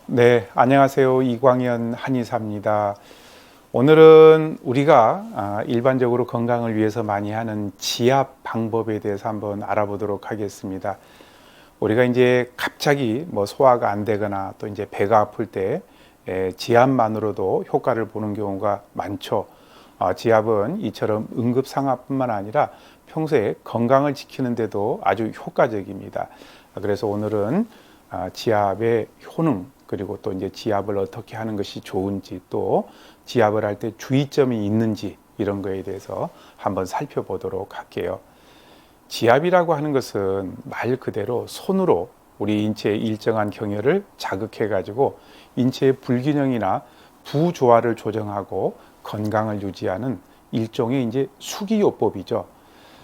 네, 안녕하세요. 이광현 한의사입니다. 오늘은 우리가 일반적으로 건강을 위해서 많이 하는 지압 방법에 대해서 한번 알아보도록 하겠습니다. 우리가 이제 갑자기 소화가 안 되거나 또 이제 배가 아플 때 지압만으로도 효과를 보는 경우가 많죠. 지압은 이처럼 응급상황뿐만 아니라 평소에 건강을 지키는데도 아주 효과적입니다. 그래서 오늘은 지압의 효능, 그리고 또 이제 지압을 어떻게 하는 것이 좋은지, 또 지압을 할 때 주의점이 있는지, 이런 거에 대해서 한번 살펴보도록 할게요. 지압이라고 하는 것은 말 그대로 손으로 우리 인체의 일정한 경혈을 자극해 가지고 인체의 불균형이나 부조화를 조정하고 건강을 유지하는 일종의 이제 수기요법이죠.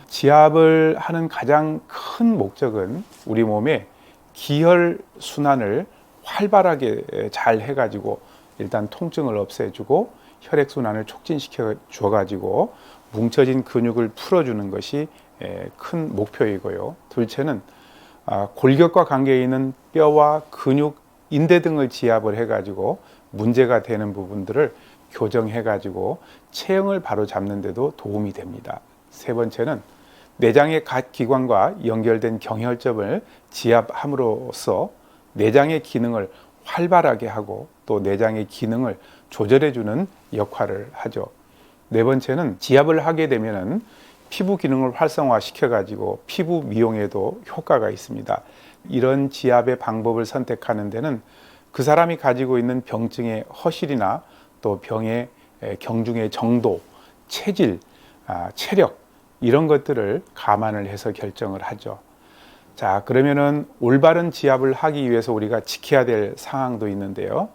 지압을 하는 가장 큰 목적은 우리 몸의 기혈 순환을 활발하게 잘 해가지고 일단 통증을 없애주고 혈액 순환을 촉진시켜 줘가지고 뭉쳐진 근육을 풀어주는 것이 큰 목표이고요. 둘째는 골격과 관계에 있는 뼈와 근육, 인대 등을 지압을 해가지고 문제가 되는 부분들을 교정해가지고 체형을 바로 잡는 데도 도움이 됩니다. 세 번째는 내장의 각 기관과 연결된 경혈점을 지압함으로써 내장의 기능을 활발하게 하고 또 내장의 기능을 조절해주는 역할을 하죠. 네 번째는 지압을 하게 되면은 피부 기능을 활성화시켜 가지고 피부 미용에도 효과가 있습니다. 이런 지압의 방법을 선택하는 데는 그 사람이 가지고 있는 병증의 허실이나 또 병의 경중의 정도, 체질, 체력, 이런 것들을 감안을 해서 결정을 하죠. 자, 그러면은 올바른 지압을 하기 위해서 우리가 지켜야 될 상황도 있는데요.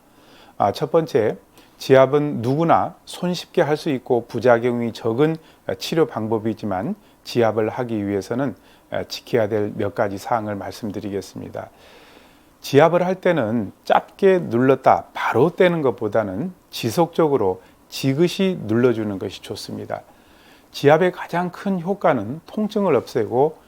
첫 번째, 지압은 누구나 손쉽게 할 수 있고 부작용이 적은 치료 방법이지만 지압을 하기 위해서는 지켜야 될 몇 가지 사항을 말씀드리겠습니다. 지압을 할 때는 짧게 눌렀다 바로 떼는 것보다는 지속적으로 지그시 눌러주는 것이 좋습니다. 지압의 가장 큰 효과는 통증을 없애고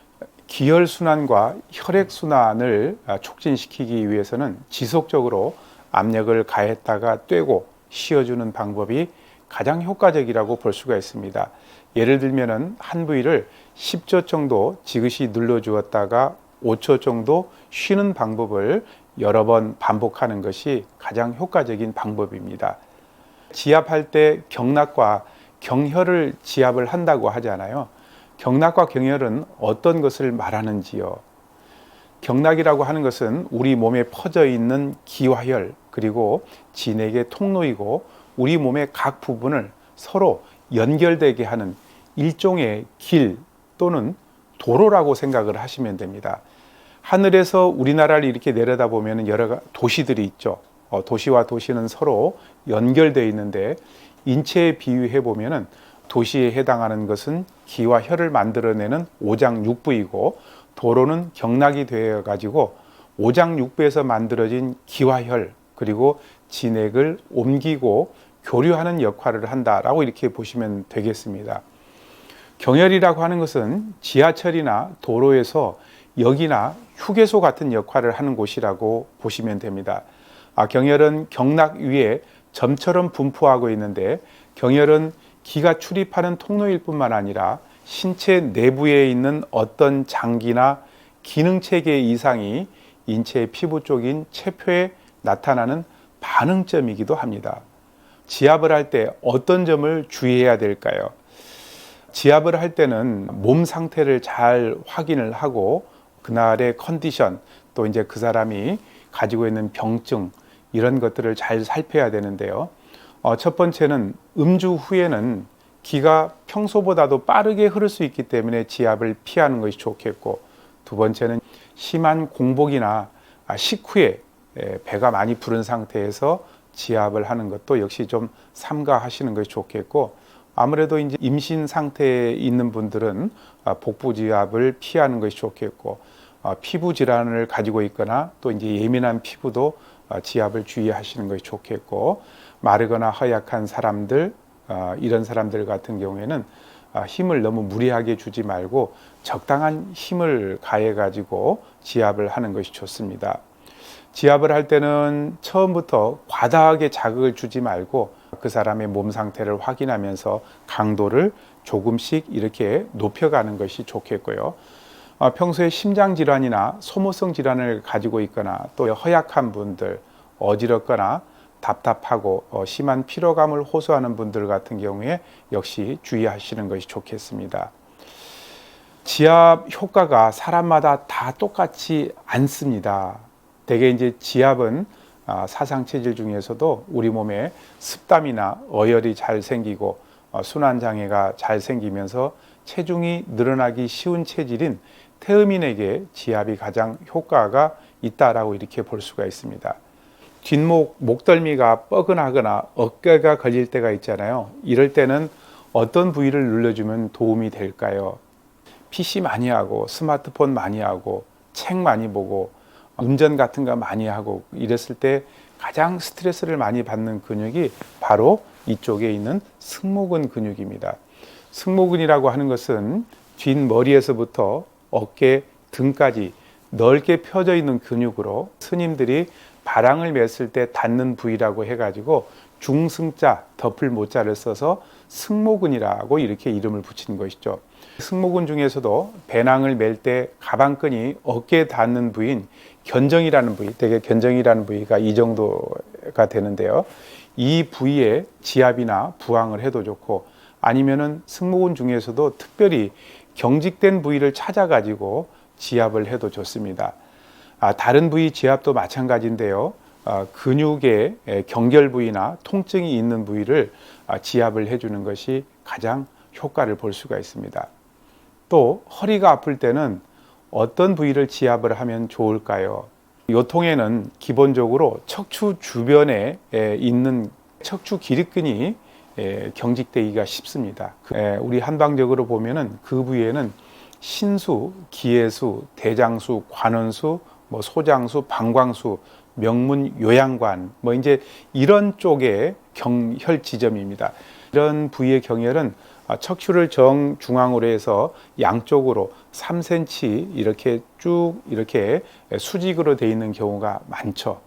기혈순환과 혈액순환을 촉진시키기 위해서는 지속적으로 압력을 가했다가 떼고 쉬어주는 방법이 가장 효과적이라고 볼 수가 있습니다. 예를 들면 한 부위를 10초 정도 지그시 눌러주었다가 5초 정도 쉬는 방법을 여러 번 반복하는 것이 가장 효과적인 방법입니다. 지압할 때 경락과 경혈을 지압을 한다고 하잖아요. 경락과 경혈은 어떤 것을 말하는지요? 경락이라고 하는 것은 우리 몸에 퍼져 있는 기화혈, 그리고 진액의 통로이고 우리 몸의 각 부분을 서로 연결되게 하는 일종의 길 또는 도로라고 생각을 하시면 됩니다. 하늘에서 우리나라를 이렇게 내려다보면 여러 도시들이 있죠. 도시와 도시는 서로 연결되어 있는데 인체에 비유해 보면은 도시에 해당하는 것은 기와 혈을 만들어내는 오장육부이고 도로는 경락이 되어 가지고 오장육부에서 만들어진 기와 혈 그리고 진액을 옮기고 교류하는 역할을 한다라고 이렇게 보시면 되겠습니다. 경혈이라고 하는 것은 지하철이나 도로에서 역이나 휴게소 같은 역할을 하는 곳이라고 보시면 됩니다. 경혈은 경락 위에 점처럼 분포하고 있는데 경혈은 기가 출입하는 통로일 뿐만 아니라 신체 내부에 있는 어떤 장기나 기능체계 이상이 인체의 피부 쪽인 체표에 나타나는 반응점이기도 합니다. 지압을 할 때 어떤 점을 주의해야 될까요? 지압을 할 때는 몸 상태를 잘 확인을 하고 그날의 컨디션 또 이제 그 사람이 가지고 있는 병증 이런 것들을 잘 살펴야 되는데요. 첫 번째는 음주 후에는 기가 평소보다도 빠르게 흐를 수 있기 때문에 지압을 피하는 것이 좋겠고, 두 번째는 심한 공복이나 식후에 배가 많이 부른 상태에서 지압을 하는 것도 역시 좀 삼가하시는 것이 좋겠고, 아무래도 이제 임신 상태에 있는 분들은 복부 지압을 피하는 것이 좋겠고, 피부 질환을 가지고 있거나 또 이제 예민한 피부도 지압을 주의하시는 것이 좋겠고, 마르거나 허약한 사람들, 이런 사람들 같은 경우에는 힘을 너무 무리하게 주지 말고 적당한 힘을 가해 가지고 지압을 하는 것이 좋습니다. 지압을 할 때는 처음부터 과다하게 자극을 주지 말고 그 사람의 몸 상태를 확인하면서 강도를 조금씩 이렇게 높여가는 것이 좋겠고요. 평소에 심장 질환이나 소모성 질환을 가지고 있거나 또 허약한 분들, 어지럽거나 답답하고 심한 피로감을 호소하는 분들 같은 경우에 역시 주의하시는 것이 좋겠습니다. 지압 효과가 사람마다 다 똑같지 않습니다. 대개 이제 지압은 사상 체질 중에서도 우리 몸에 습담이나 어혈이 잘 생기고 순환 장애가 잘 생기면서 체중이 늘어나기 쉬운 체질인 태음인에게 지압이 가장 효과가 있다라고 이렇게 볼 수가 있습니다. 뒷목, 목덜미가 뻐근하거나 어깨가 걸릴 때가 있잖아요. 이럴 때는 어떤 부위를 눌러주면 도움이 될까요? PC 많이 하고 스마트폰 많이 하고 책 많이 보고 운전 같은 거 많이 하고 이랬을 때 가장 스트레스를 많이 받는 근육이 바로 이쪽에 있는 승모근 근육입니다. 승모근이라고 하는 것은 뒷머리에서부터 어깨, 등까지 넓게 펴져 있는 근육으로 스님들이 바랑을 맸을 때 닿는 부위라고 해가지고 중승자, 덮을 모자를 써서 승모근이라고 이렇게 이름을 붙인 것이죠. 승모근 중에서도 배낭을 맬 때 가방끈이 어깨에 닿는 부위인 견정이라는 부위, 되게 견정이라는 부위가 이 정도가 되는데요. 이 부위에 지압이나 부항을 해도 좋고 아니면은 승모근 중에서도 특별히 경직된 부위를 찾아가지고 지압을 해도 좋습니다. 다른 부위 지압도 마찬가지인데요. 근육의 경결 부위나 통증이 있는 부위를 지압을 해주는 것이 가장 효과를 볼 수가 있습니다. 또 허리가 아플 때는 어떤 부위를 지압을 하면 좋을까요? 요통에는 기본적으로 척추 주변에 있는 척추 기립근이 경직되기가 쉽습니다. 우리 한방적으로 보면은 그 부위에는 신수, 기회수, 대장수, 관원수, 소장수, 방광수, 명문, 요양관, 이제 이런 쪽의 경혈 지점입니다. 이런 부위의 경혈은 척추를 정중앙으로 해서 양쪽으로 3cm 이렇게 쭉 이렇게 수직으로 되어 있는 경우가 많죠.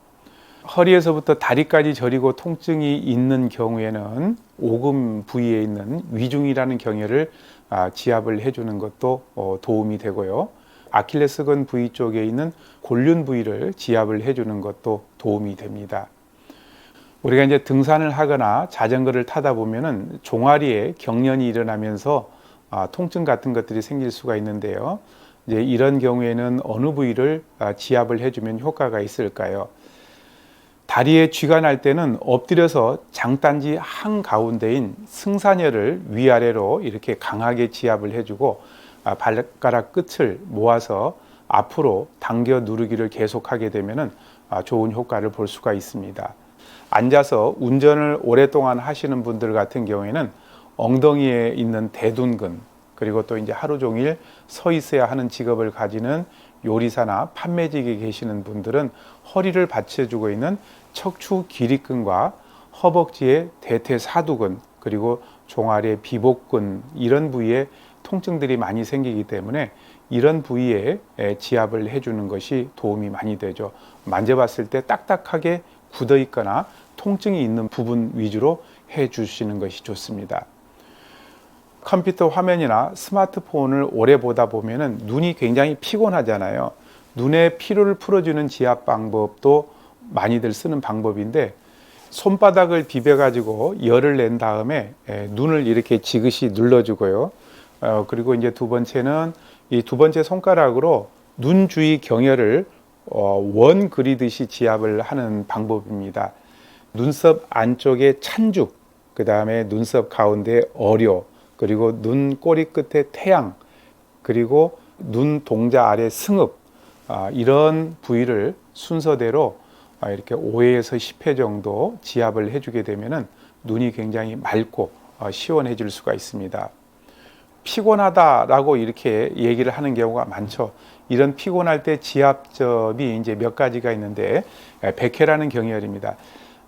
허리에서부터 다리까지 저리고 통증이 있는 경우에는 오금 부위에 있는 위중이라는 경혈을 지압을 해주는 것도 도움이 되고요. 아킬레스건 부위 쪽에 있는 골륜 부위를 지압을 해주는 것도 도움이 됩니다. 우리가 이제 등산을 하거나 자전거를 타다 보면은 종아리에 경련이 일어나면서 통증 같은 것들이 생길 수가 있는데요. 이제 이런 경우에는 어느 부위를 지압을 해주면 효과가 있을까요? 다리에 쥐가 날 때는 엎드려서 장단지 한가운데인 승산혈을 위아래로 이렇게 강하게 지압을 해주고 발가락 끝을 모아서 앞으로 당겨 누르기를 계속하게 되면 좋은 효과를 볼 수가 있습니다. 앉아서 운전을 오랫동안 하시는 분들 같은 경우에는 엉덩이에 있는 대둔근, 그리고 또 이제 하루 종일 서 있어야 하는 직업을 가지는 요리사나 판매직에 계시는 분들은 허리를 받쳐주고 있는 척추 기립근과 허벅지의 대퇴사두근, 그리고 종아리의 비복근, 이런 부위에 통증들이 많이 생기기 때문에 이런 부위에 지압을 해주는 것이 도움이 많이 되죠. 만져봤을 때 딱딱하게 굳어 있거나 통증이 있는 부분 위주로 해주시는 것이 좋습니다. 컴퓨터 화면이나 스마트폰을 오래 보다 보면은 눈이 굉장히 피곤하잖아요. 눈의 피로를 풀어주는 지압 방법도 많이들 쓰는 방법인데, 손바닥을 비벼가지고 열을 낸 다음에 눈을 이렇게 지그시 눌러주고요. 그리고 이제 두 번째는 이 두 번째 손가락으로 눈 주위 경혈을 원 그리듯이 지압을 하는 방법입니다. 눈썹 안쪽에 찬죽, 그 다음에 눈썹 가운데 어료, 그리고 눈 꼬리 끝에 태양, 그리고 눈 동자 아래 승읍, 이런 부위를 순서대로 이렇게 5회에서 10회 정도 지압을 해주게 되면은 눈이 굉장히 맑고 시원해질 수가 있습니다. 피곤하다라고 이렇게 얘기를 하는 경우가 많죠. 이런 피곤할 때 지압점이 이제 몇 가지가 있는데, 백회라는 경혈입니다.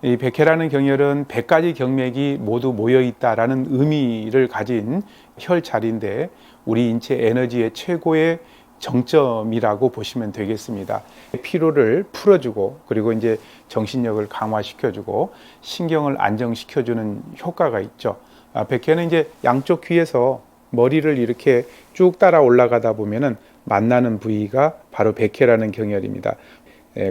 이 백회라는 경혈은 100가지 경맥이 모두 모여 있다라는 의미를 가진 혈자리인데, 우리 인체 에너지의 최고의 정점이라고 보시면 되겠습니다. 피로를 풀어주고 그리고 이제 정신력을 강화시켜주고 신경을 안정시켜주는 효과가 있죠. 백회는 이제 양쪽 귀에서 머리를 이렇게 쭉 따라 올라가다 보면은 만나는 부위가 바로 백회라는 경혈입니다.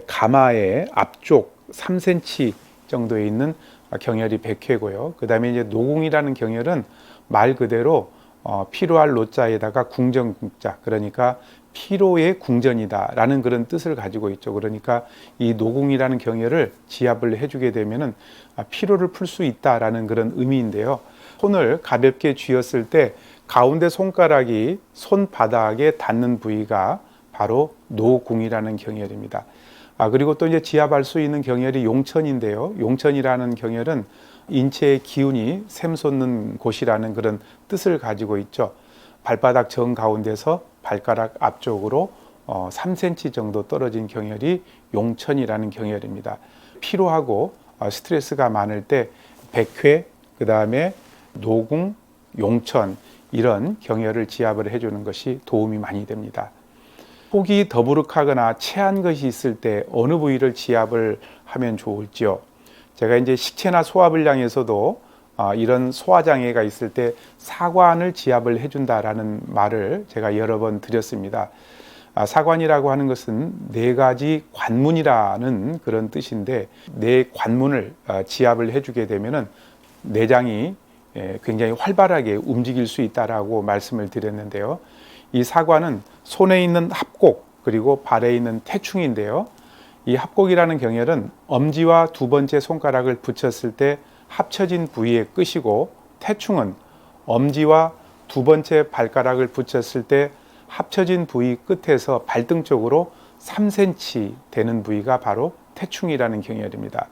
가마의 앞쪽 3cm 정도에 있는 경혈이 백회고요. 그 다음에 이제 노궁이라는 경혈은 말 그대로 피로할 노자에다가 궁전궁자, 그러니까 피로의 궁전이다라는 그런 뜻을 가지고 있죠. 그러니까 이 노궁이라는 경혈을 지압을 해주게 되면은 피로를 풀 수 있다라는 그런 의미인데요. 손을 가볍게 쥐었을 때 가운데 손가락이 손바닥에 닿는 부위가 바로 노궁이라는 경혈입니다. 그리고 또 이제 지압할 수 있는 경혈이 용천인데요. 용천이라는 경혈은 인체의 기운이 샘솟는 곳이라는 그런 뜻을 가지고 있죠. 발바닥 정 가운데서 발가락 앞쪽으로 3cm 정도 떨어진 경혈이 용천이라는 경혈입니다. 피로하고 스트레스가 많을 때 백회, 그 다음에 노궁, 용천 이런 경혈을 지압을 해주는 것이 도움이 많이 됩니다. 속이 더부룩하거나 체한 것이 있을 때 어느 부위를 지압을 하면 좋을지요? 제가 이제 식체나 소화불량에서도 이런 소화장애가 있을 때 사관을 지압을 해준다라는 말을 제가 여러 번 드렸습니다. 사관이라고 하는 것은 네 가지 관문이라는 그런 뜻인데 네 관문을 지압을 해주게 되면은 내장이 굉장히 활발하게 움직일 수 있다라고 말씀을 드렸는데요. 이 사관은 손에 있는 합곡 그리고 발에 있는 태충인데요. 이 합곡이라는 경혈은 엄지와 두 번째 손가락을 붙였을 때 합쳐진 부위의 끝이고, 태충은 엄지와 두 번째 발가락을 붙였을 때 합쳐진 부위 끝에서 발등 쪽으로 3cm 되는 부위가 바로 태충이라는 경혈입니다.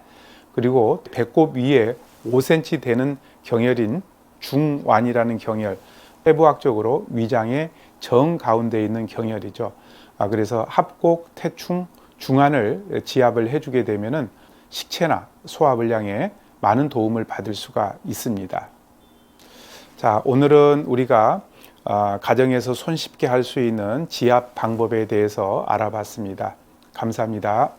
그리고 배꼽 위에 5cm 되는 경혈인 중脘이라는 경혈, 해부학적으로 위장의 정 가운데 있는 경혈이죠. 그래서 합곡, 태충, 중脘을 지압을 해주게 되면은 식체나 소화불량에 많은 도움을 받을 수가 있습니다. 자, 오늘은 우리가 가정에서 손쉽게 할 수 있는 지압 방법에 대해서 알아봤습니다. 감사합니다.